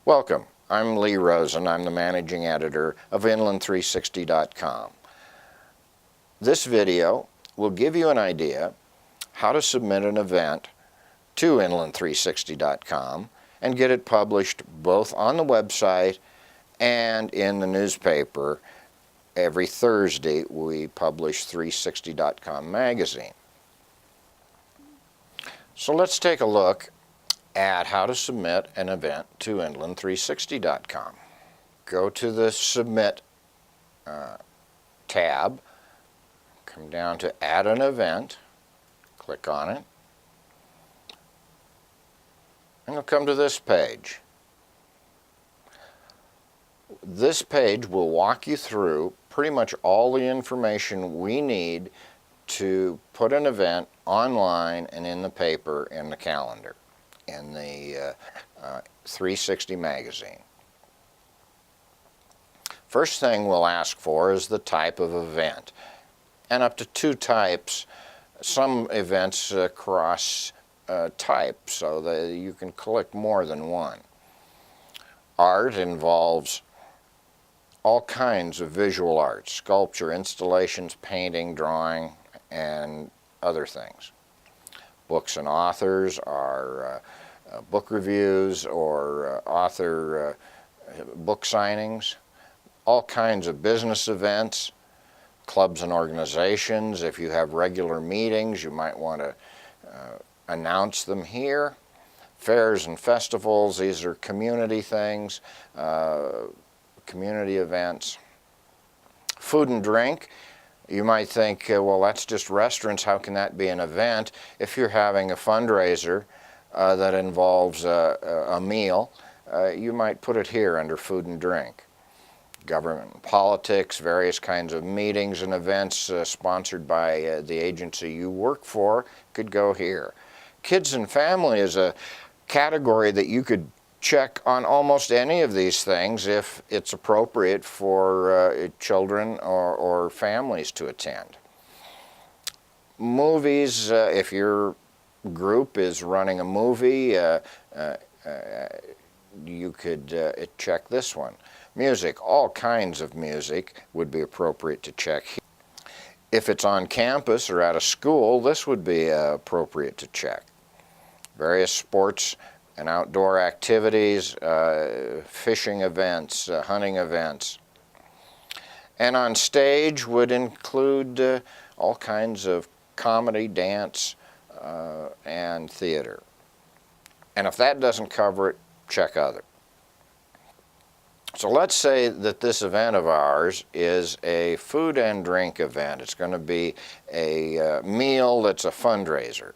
Welcome. I'm Lee Rosen. I'm the managing editor of Inland360.com. This video will give you an idea how to submit an event to Inland360.com and get it published both on the website and in the newspaper. Every Thursday we publish 360.com magazine. So let's take a look at how to submit an event to Inland360.com. Go to the Submit tab, come down to Add an Event, click on it, and you'll come to this page. This page will walk you through pretty much all the information we need to put an event online and in the paper in the calendar, in the 360 magazine. First thing we'll ask for is the type of event, and up to 2 types. Some events cross type so that you can collect more than one. Art involves all kinds of visual arts: sculpture, installations, painting, drawing, and other things. Books and authors are book reviews or author book signings. All kinds of business events, clubs and organizations. If you have regular meetings, you might want to announce them here. Fairs and festivals, these are community things, community events. Food and drink. You might think, well, that's just restaurants, how can that be an event? If you're having a fundraiser that involves a meal, you might put it here under food and drink. Government and politics, various kinds of meetings and events sponsored by the agency you work for could go here. Kids and family is a category that you could check on almost any of these things if it's appropriate for children or families to attend. Movies, if your group is running a movie, you could check this one. Music, all kinds of music would be appropriate to check here. If it's on campus or at a school, this would be appropriate to check. Various sports and outdoor activities, fishing events, hunting events. And on stage would include all kinds of comedy, dance, and theater. And if that doesn't cover it, check other. So let's say that this event of ours is a food and drink event. It's going to be a meal that's a fundraiser.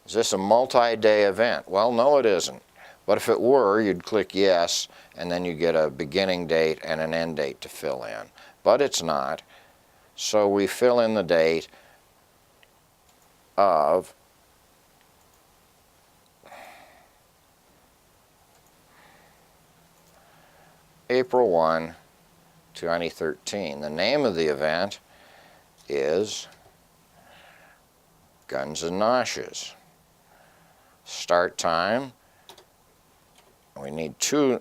Is this a multi-day event? Well, no, it isn't. But if it were, you'd click yes, and then you get a beginning date and an end date to fill in. But it's not. So we fill in the date of April 1, 2013. The name of the event is Guns and Noshes. Start time, we need 2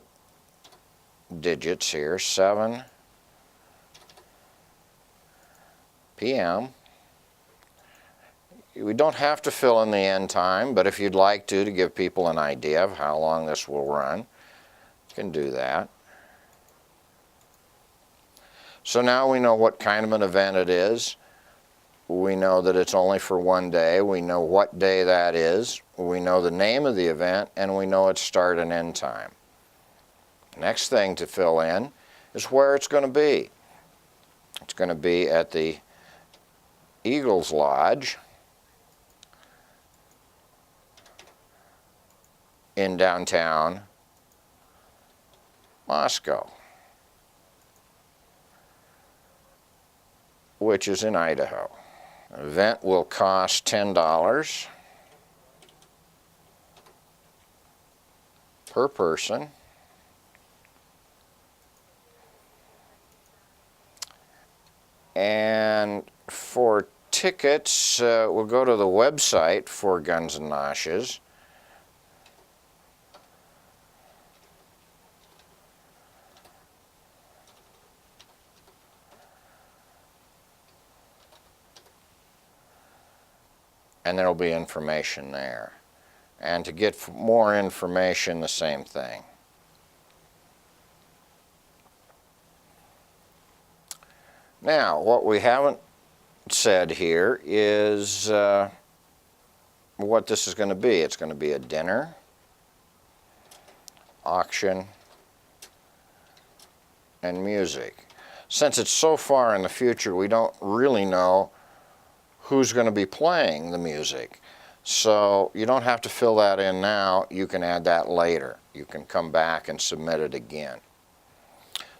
digits here, 7 p.m. We don't have to fill in the end time, but if you'd like to give people an idea of how long this will run, you can do that. So now we know what kind of an event it is. We know that it's only for one day. We know what day that is. We know the name of the event, and we know its start and end time. Next thing to fill in is where it's going to be. It's going to be at the Eagles Lodge in downtown Moscow, which is in Idaho. The event will cost $10 per person. And for tickets, we'll go to the website for Guns and Noshes. and there will be information there. And to get more information, the same thing. Now, what we haven't said here is what this is going to be. It's going to be a dinner, auction, and music. Since it's so far in the future, we don't really know who's going to be playing the music. So you don't have to fill that in now. You can add that later. You can come back and submit it again.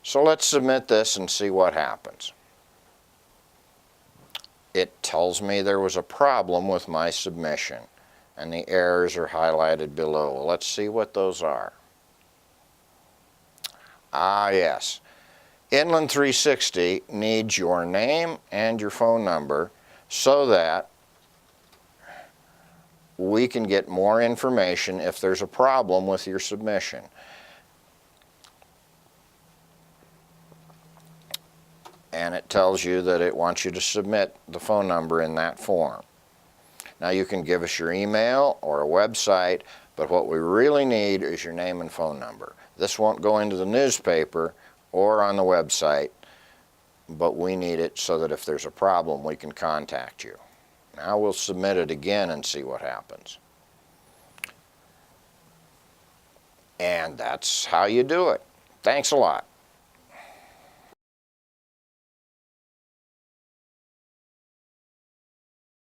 So let's submit this and see what happens. It tells me there was a problem with my submission, and the errors are highlighted below. Let's see what those are. Ah, yes. Inland 360 needs your name and your phone number so that we can get more information if there's a problem with your submission. And it tells you that it wants you to submit the phone number in that form. Now you can give us your email or a website, but what we really need is your name and phone number. This won't go into the newspaper or on the website, but we need it so that if there's a problem, we can contact you. Now we'll submit it again and see what happens. And that's how you do it. Thanks a lot.